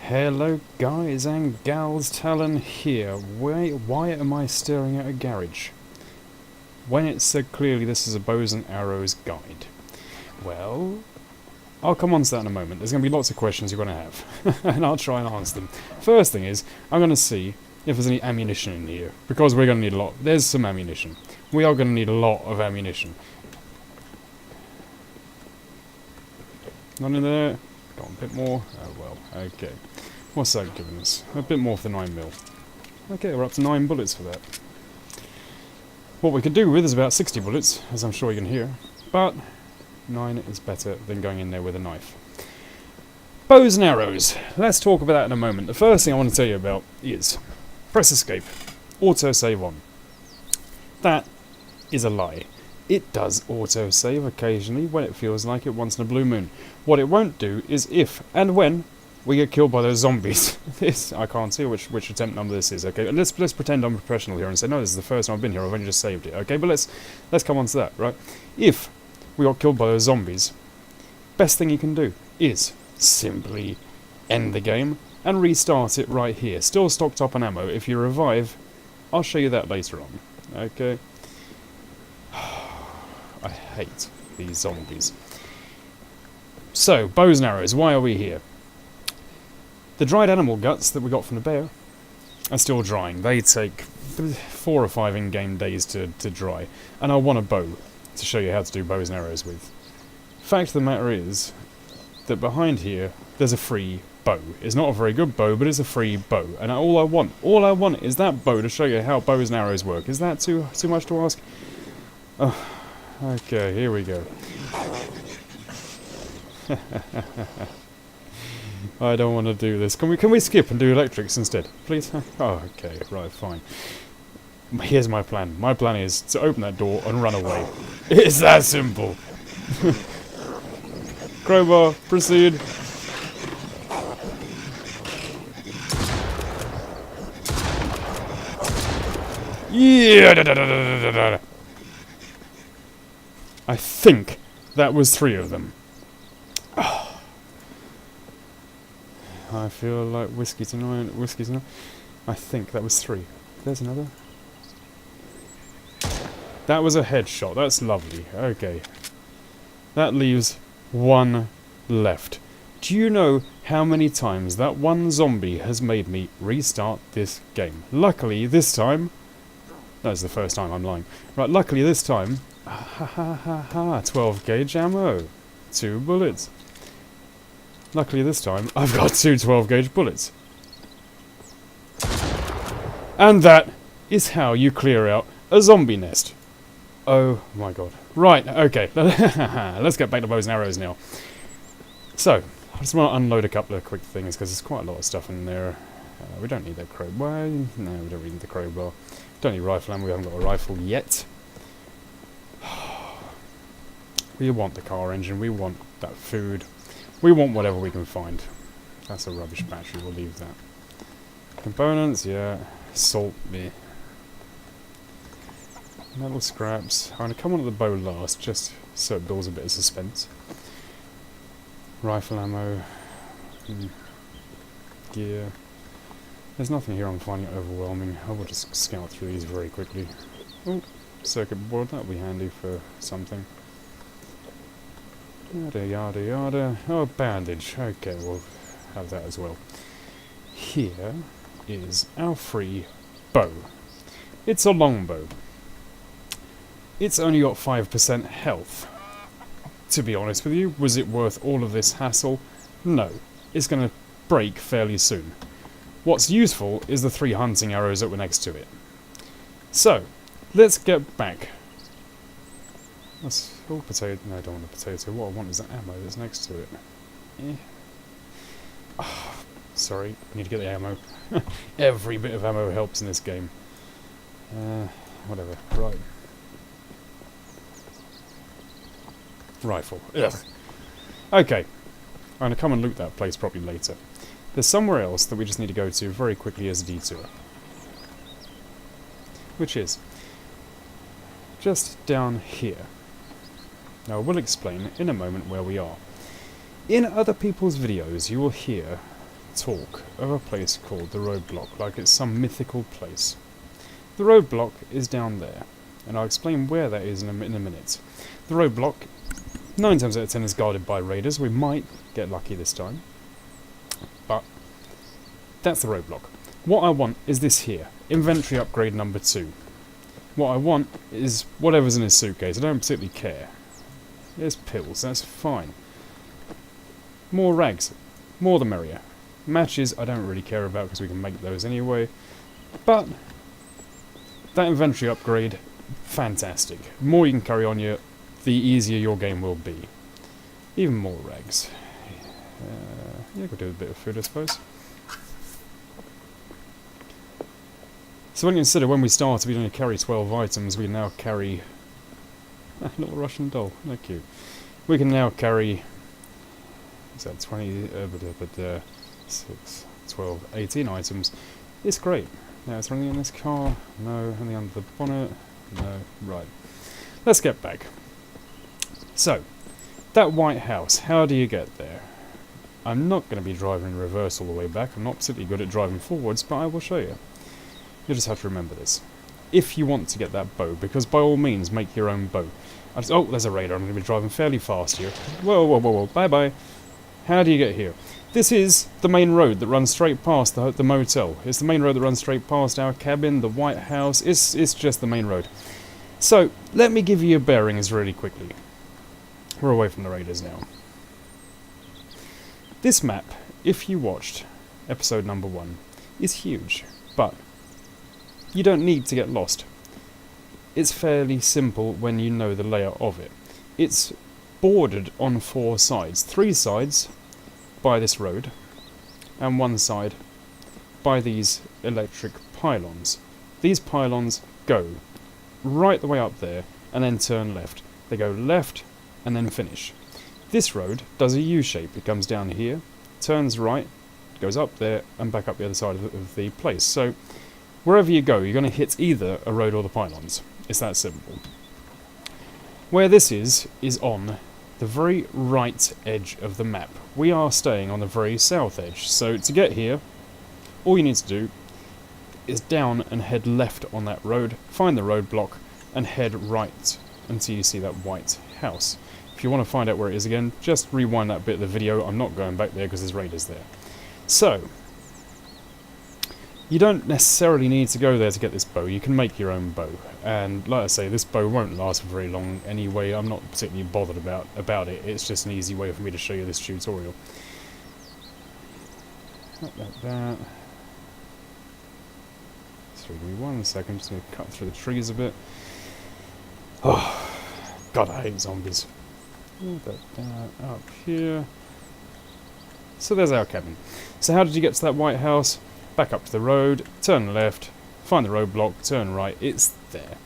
Hello guys and gals, Talon here. Why am I staring at a garage? When it said clearly this is a bows and arrows guide. Well, I'll come on to that in a moment. There's going to be lots of questions you're going to have, and I'll try and answer them. First thing is, I'm going to see if there's any ammunition in here, because we're going to need a lot. There's some ammunition. We are going to need a lot of ammunition. Not in there. Got a bit more. Oh well, okay. What's that giving us? A bit more for the 9mm. Okay, we're up to 9 bullets for that. What we could do with is about 60 bullets, as I'm sure you can hear. But 9 is better than going in there with a knife. Bows and arrows. Let's talk about that in a moment. The first thing I want to tell you about is press escape. Auto-save on. That is a lie. It does auto-save occasionally when it feels like it once in a blue moon. What it won't do is if and when we get killed by those zombies. I can't see which attempt number this is, okay? Let's pretend I'm professional here and say, no, this is the first time I've been here, I've only just saved it, okay? But let's come on to that, right? If we got killed by those zombies, best thing you can do is simply end the game and restart it right here. Still stocked up on ammo. If you revive, I'll show you that later on, okay? I hate these zombies. So, bows and arrows, why are we here? The dried animal guts that we got from the bear are still drying. They take 4 or 5 in-game days to dry. And I want a bow to show you how to do bows and arrows with. Fact of the matter is that behind here, there's a free bow. It's not a very good bow, but it's a free bow. And all I want is that bow to show you how bows and arrows work. Is that too much to ask? Oh, okay, here we go. I don't want to do this. Can we skip and do electrics instead, please? Oh, okay, right, fine. Here's my plan. My plan is to open that door and run away. It's that simple. Crowbar, proceed. Yeah. I think that was 3 of them. I feel like whiskey tonight. I think that was 3. There's another. That was a headshot. That's lovely. Okay. That leaves 1 left. Do you know how many times that one zombie has made me restart this game? Luckily, this time... That's the first time I'm lying. Right, luckily this time... 12 gauge ammo. 2 bullets. Luckily this time, I've got 2 12 gauge bullets. And that is how you clear out a zombie nest. Oh my god. Right, okay. Let's get back to bows and arrows now. So, I just want to unload a couple of quick things because there's quite a lot of stuff in there. We don't need that crowbar. No, we don't really need the crowbar. Don't need rifle ammo, we haven't got a rifle yet. We want the car engine, we want that food. We want whatever we can find. That's a rubbish battery, we'll leave that. Components, yeah. Salt, meh. Metal scraps. I'm going to come on to the bow last, just so it builds a bit of suspense. Rifle ammo. Gear. There's nothing here I'm finding overwhelming. I will just scout through these very quickly. Oh, circuit board, that'll be handy for something. Yada yada yada. Oh, bandage. Okay, we'll have that as well. Here is our free bow. It's a longbow. It's only got 5% health. To be honest with you, was it worth all of this hassle? No. It's going to break fairly soon. What's useful is the 3 hunting arrows that were next to it. So, let's get back. That's all potato. No, I don't want a potato. What I want is the ammo that's next to it. Oh, sorry, I need to get the ammo. Every bit of ammo helps in this game. Whatever. Right. Rifle. Ugh. Okay. I'm going to come and loot that place probably later. There's somewhere else that we just need to go to very quickly as a detour. Which is just down here. Now I will explain in a moment where we are. In other people's videos you will hear talk of a place called the Roadblock, like it's some mythical place. The Roadblock is down there, and I'll explain where that is in a minute. The Roadblock, 9 times out of 10, is guarded by raiders. We might get lucky this time, but that's the Roadblock. What I want is this here, inventory upgrade number 2. What I want is whatever's in his suitcase. I don't particularly care. There's pills, that's fine. More rags, more the merrier. Matches I don't really care about because we can make those anyway. But that inventory upgrade, fantastic. The more you can carry on you, the easier your game will be. Even more rags. Yeah, could do a bit of food, I suppose. So when you consider when we started, we only carry 12 items. We now carry a little Russian doll. They're cute. We can now carry. Is that 20? 6, 12, 18 items. It's great. Now, is there anything in this car? No. Anything under the bonnet? No. Right. Let's get back. So, that White House, how do you get there? I'm not going to be driving in reverse all the way back. I'm not particularly good at driving forwards, but I will show you. You'll just have to remember this. If you want to get that bow, because by all means, make your own bow. Oh, there's a raider. I'm going to be driving fairly fast here. Whoa, whoa, whoa, whoa. Bye-bye. How do you get here? This is the main road that runs straight past the motel. It's the main road that runs straight past our cabin, the White House. It's just the main road. So, let me give you your bearings really quickly. We're away from the raiders now. This map, if you watched episode number 1, is huge, but you don't need to get lost. It's fairly simple when you know the layout of it. It's bordered on 4 sides. 3 sides by this road, and 1 side by these electric pylons. These pylons go right the way up there, and then turn left. They go left, and then finish. This road does a U-shape. It comes down here, turns right, goes up there, and back up the other side of the place. So, wherever you go, you're going to hit either a road or the pylons. It's that simple. Where this is on the very right edge of the map. We are staying on the very south edge, so to get here, all you need to do is down and head left on that road, find the roadblock, and head right until you see that White House. If you want to find out where it is again, just rewind that bit of the video. I'm not going back there because there's raiders there. So, you don't necessarily need to go there to get this bow. You can make your own bow. And like I say, this bow won't last for very long anyway. I'm not particularly bothered about it. It's just an easy way for me to show you this tutorial. Like that. So give me 1 second, just going to cut through the trees a bit. Oh, God, I hate zombies. That up here. So there's our cabin. So how did you get to that White House? Back up to the road, turn left, find the roadblock, turn right. It's there.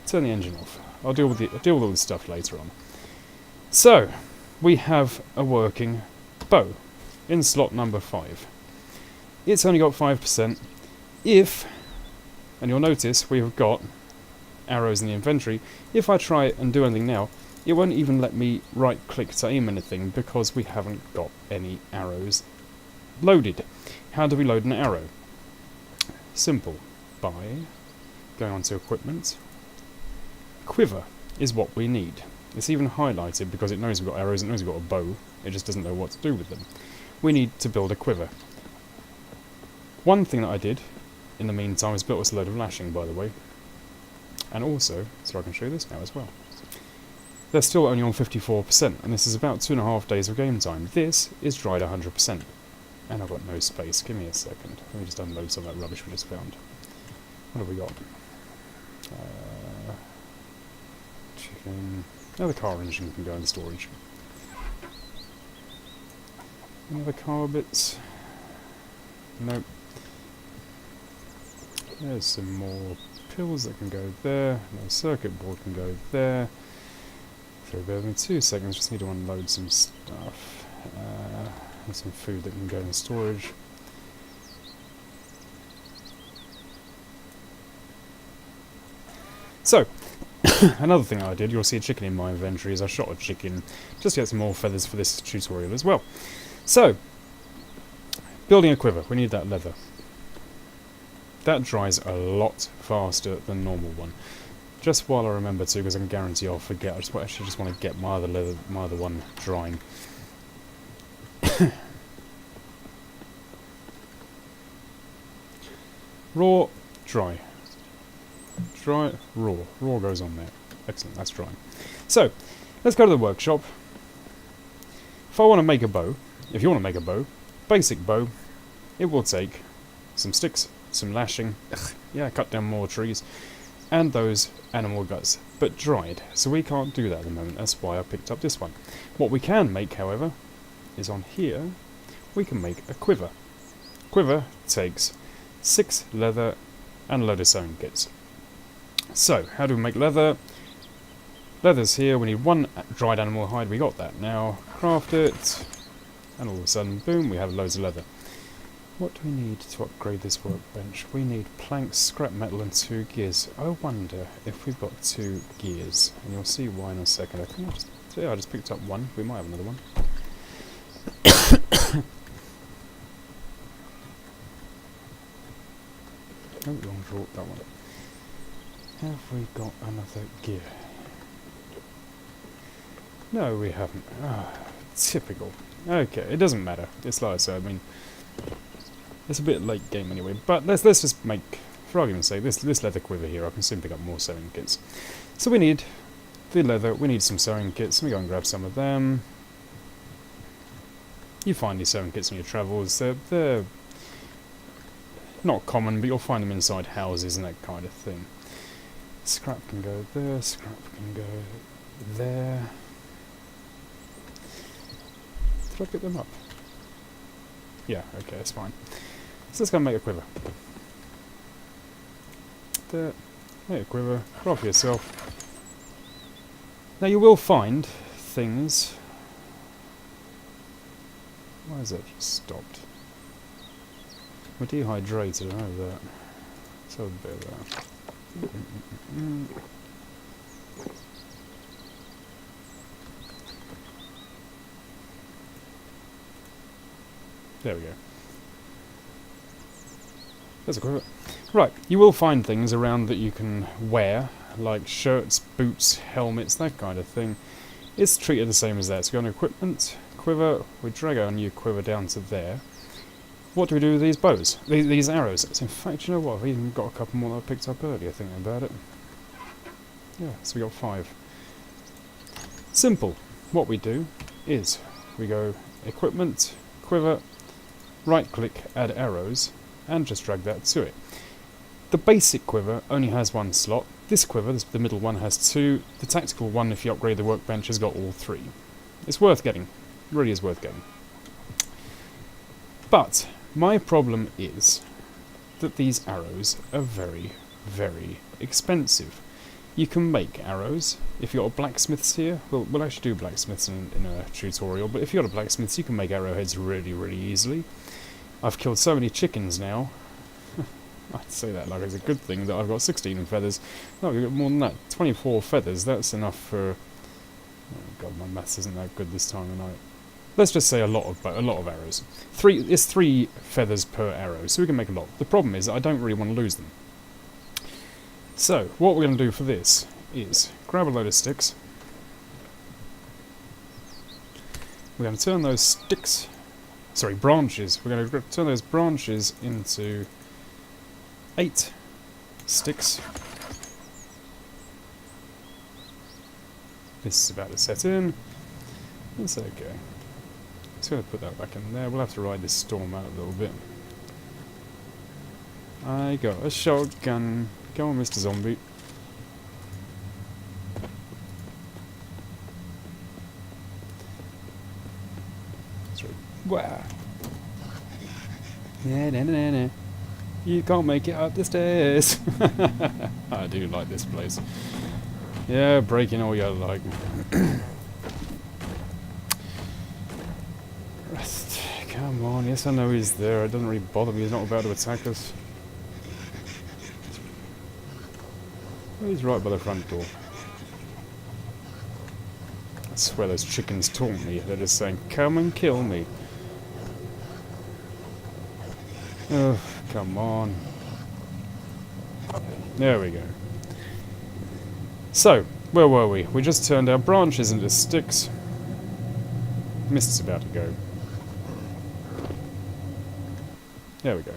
Turn the engine off. I'll deal with all this stuff later on. So, we have a working bow in slot number 5. It's only got 5%. And you'll notice we have got arrows in the inventory. If I try and do anything now, it won't even let me right-click to aim anything because we haven't got any arrows loaded. How do we load an arrow? Simple. By going on to equipment. Quiver is what we need. It's even highlighted because it knows we've got arrows, it knows we've got a bow, it just doesn't know what to do with them. We need to build a quiver. One thing that I did in the meantime is built us a load of lashing, by the way. And also, so I can show you this now as well. They're still only on 54%, and this is about 2.5 days of game time. This is dried 100%. And I've got no space. Give me a second. Let me just unload some of that rubbish we just found. What have we got? Chicken. Now the car engine can go in storage. Any other car bits? Nope. There's some more pills that can go there. No circuit board can go there. So bear with me 2 seconds. Just need to unload some stuff. And some food that can go in storage. So, another thing I did, you'll see a chicken in my inventory, is I shot a chicken just to get some more feathers for this tutorial as well. So, Building a quiver. We need that leather. That dries a lot faster than normal one. Just while I remember to, because I can guarantee I'll forget. I actually just want to get my other leather, my other one drying. Raw, dry. Dry, raw. Raw goes on there. Excellent, that's drying. So, let's go to the workshop. If I want to make a bow, if you want to make a bow, basic bow, it will take some sticks, some lashing, yeah, cut down more trees, and those animal guts, but dried. So we can't do that at the moment, that's why I picked up this one. What we can make, however, is on here, we can make a quiver. Quiver takes 6 leather and a load of sewing kits. So, how do we make leather? Leather's here, we need 1 dried animal hide, we got that. Now, craft it, and all of a sudden, boom, we have loads of leather. What do we need to upgrade this workbench? We need planks, scrap metal, and 2 gears. I wonder if we've got 2 gears, and you'll see why in a second. I think I just picked up 1, we might have another one. Oh, wrong draw, that one. Have we got another gear? No, we haven't. Ah, typical. Okay, it doesn't matter. It's like I said, I mean, it's a bit late game anyway. But let's just make, for argument's sake, this leather quiver here. I can soon pick up more sewing kits. So we need the leather. We need some sewing kits. Let me go and grab some of them. You find these sewing kits on your travels. They're not common, but you'll find them inside houses and that kind of thing. Scrap can go there. Scrap can go there. Did I pick them up? Yeah, okay, that's fine. So let's go and make a quiver. There. Make a quiver. Craft for yourself. Now you will find things. Why is that just stopped? We're dehydrated, I know that. Let's have a bit of that. There we go. There's a quiver. Right, you will find things around that you can wear, like shirts, boots, helmets, that kind of thing. It's treated the same as that. So go on equipment, quiver, we drag our new quiver down to there. What do we do with these bows? These arrows? So in fact, you know what? I've even got a couple more that I picked up earlier, thinking about it. Yeah, so we got 5. Simple. What we do is we go equipment, quiver, right click, add arrows, and just drag that to it. The basic quiver only has 1 slot. This quiver, the middle one, has 2. The tactical one, if you upgrade the workbench, has got all 3. It's worth getting. It really is worth getting. But my problem is that these arrows are very, very expensive. You can make arrows. If you've got blacksmiths here, we'll actually do blacksmiths in a tutorial, but if you've got a blacksmiths, you can make arrowheads really, really easily. I've killed so many chickens now. I'd say that like it's a good thing that I've got 16 feathers. No, we've got more than that. 24 feathers, that's enough for... Oh god, my maths isn't that good this time of night. Let's just say a lot of arrows. It's 3 feathers per arrow, so we can make a lot. The problem is I don't really want to lose them. So, what we're going to do for this is grab a load of sticks. We're going to turn those sticks... Sorry, branches. We're going to turn those branches into 8 sticks. This is about to set in. That's okay. Just going to put that back in there. We'll have to ride this storm out a little bit. I got a shotgun. Go on, Mr. Zombie. Sorry. Wow. Yeah, you can't make it up the stairs. I do like this place. Yeah, breaking all you like. Rest. Come on, yes I know he's there. It doesn't really bother me. He's not about to attack us. He's right by the front door. I swear those chickens taunt me. They're just saying, come and kill me. Oh, come on. There we go. So, where were we? We just turned our branches into sticks. Mist's about to go. There we go.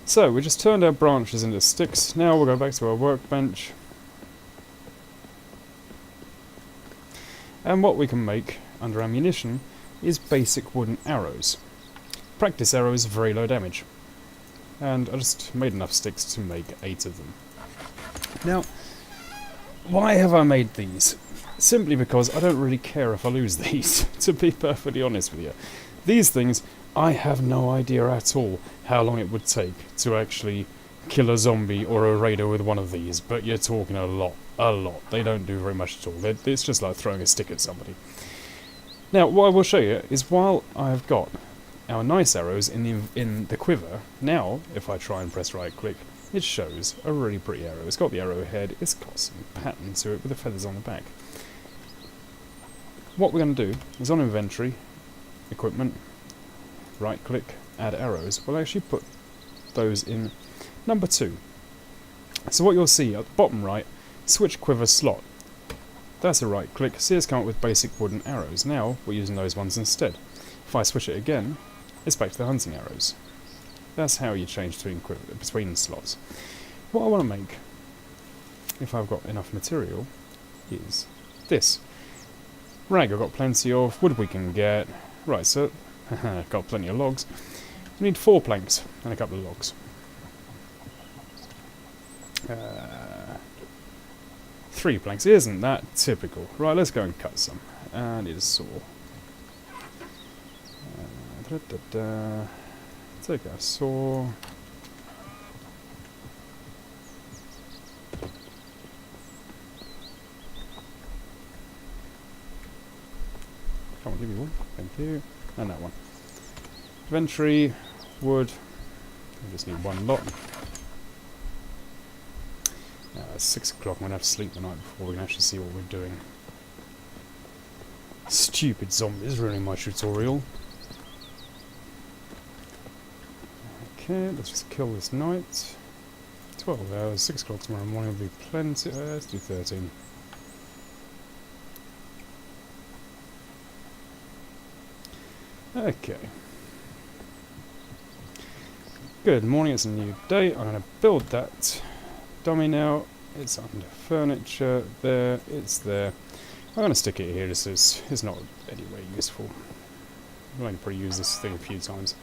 So, we just turned our branches into sticks. Now we'll go back to our workbench. And what we can make under ammunition is basic wooden arrows. Practice arrows, very low damage. And I just made enough sticks to make 8 of them. Now, why have I made these? Simply because I don't really care if I lose these, to be perfectly honest with you. These things, I have no idea at all how long it would take to actually kill a zombie or a raider with one of these, but you're talking a lot. They don't do very much at all. It's just like throwing a stick at somebody. Now, what I will show you is while I've got our nice arrows in the quiver, now, if I try and press right click, it shows a really pretty arrow. It's got the arrow head, it's got some pattern to it with the feathers on the back. What we're going to do is on inventory, equipment, right click, add arrows. We'll actually put those in number 2. So what you'll see at the bottom right, switch quiver slot. That's a right click, see it's come up with basic wooden arrows. Now we're using those ones instead. If I switch it again, it's back to the hunting arrows. That's how you change between slots. What I want to make, if I've got enough material, is this. Rag I've got plenty of, wood we can get. Right, so, got plenty of logs. We need 4 planks and a couple of logs. 3 planks, isn't that typical? Right, let's go and cut some. And it's saw. Take our saw. Come on, give me one. Thank you. And that one. Inventory, wood. I just need 1 lot. It's 6 o'clock. I'm going to have to sleep the night before we can actually see what we're doing. Stupid zombies ruining my tutorial. Okay, let's just kill this night. 12 hours, 6 o'clock tomorrow morning will be plenty. Let's do 13. Okay. Good morning, it's a new day. I'm going to build that dummy now. It's under furniture. There, it's there. I'm going to stick it here just as it's not anyway useful. I'm going to probably use this thing a few times.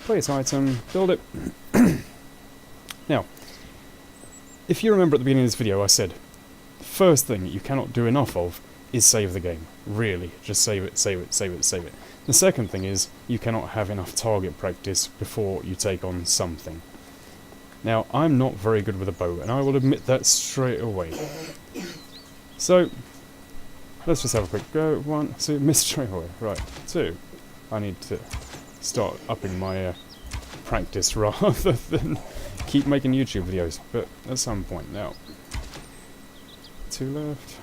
Place item, build it. Now, if you remember at the beginning of this video I said, the first thing you cannot do enough of is save the game. Really, just save it, save it, save it, save it. The second thing is, you cannot have enough target practice before you take on something. Now, I'm not very good with a bow, and I will admit that straight away. So, let's just have a quick go. 1, 2, missed straight away. Right, 2. I need to start upping my practice rather than keep making YouTube videos, but at some point now. 2 left.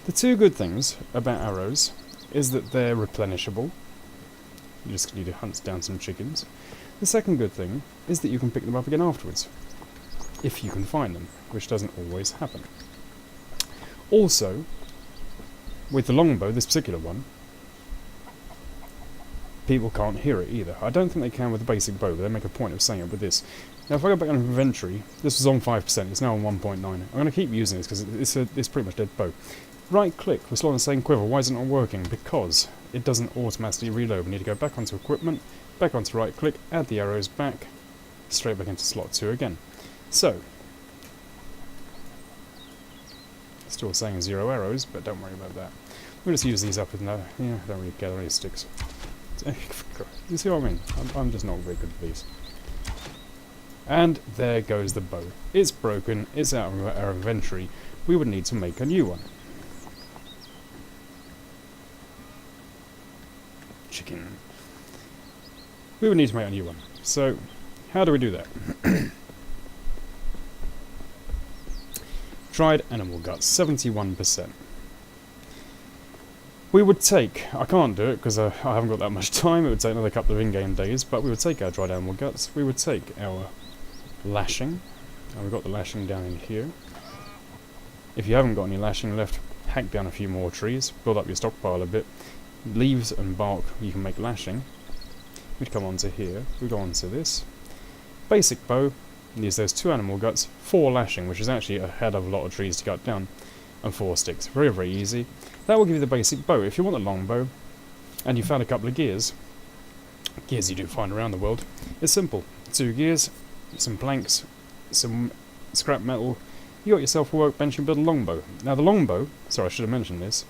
The 2 good things about arrows is that they're replenishable. You just need to hunt down some chickens. The second good thing is that you can pick them up again afterwards, if you can find them, which doesn't always happen. Also, with the longbow, this particular one, people can't hear it either. I don't think they can with the basic bow, but they make a point of saying it with this. Now if I go back on inventory, this was on 5%, it's now on 1.9. I'm going to keep using this because it's pretty much dead bow. Right click, we're still on the same quiver. Why isn't it not working? Because it doesn't automatically reload. We need to go back onto equipment, back onto right click, add the arrows back, straight back into slot 2 again. So, still saying 0 arrows, but don't worry about that. We'll just use these up with no, yeah, don't really gather any sticks. You see what I mean? I'm just not very good at these. And there goes the bow. It's broken, it's out of our inventory. We would need to make a new one. Chicken. We would need to make a new one. So, how do we do that? Dried animal guts, 71%. We would take, I can't do it because I haven't got that much time, it would take another couple of in-game days, but we would take our dried animal guts, we would take our lashing, and we've got the lashing down in here. If you haven't got any lashing left, hack down a few more trees, build up your stockpile a bit. Leaves and bark you can make lashing. We'd come onto here, we go onto this. Basic bow, use those 2 animal guts, 4 lashing, which is actually a head of a lot of trees to cut down, and 4 sticks. Very, very easy. That will give you the basic bow. If you want a longbow, and you found a couple of gears you do find around the world, it's simple. 2 gears, some planks, some scrap metal, you got yourself a workbench and build a longbow. Now the longbow, sorry I should have mentioned this,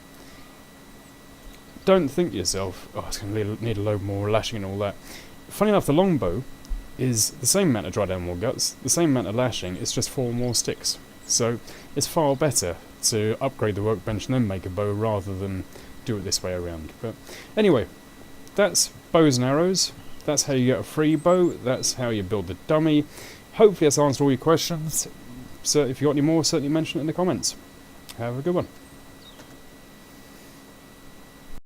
don't think to yourself, oh it's going to need a load more lashing and all that. Funny enough, the longbow is the same amount of dried animal guts, the same amount of lashing, it's just 4 more sticks. So it's far better to upgrade the workbench and then make a bow rather than do it this way around. But anyway, that's bows and arrows. That's how you get a free bow. That's how you build the dummy. Hopefully that's answered all your questions. So if you've got any more, certainly mention it in the comments. Have a good one.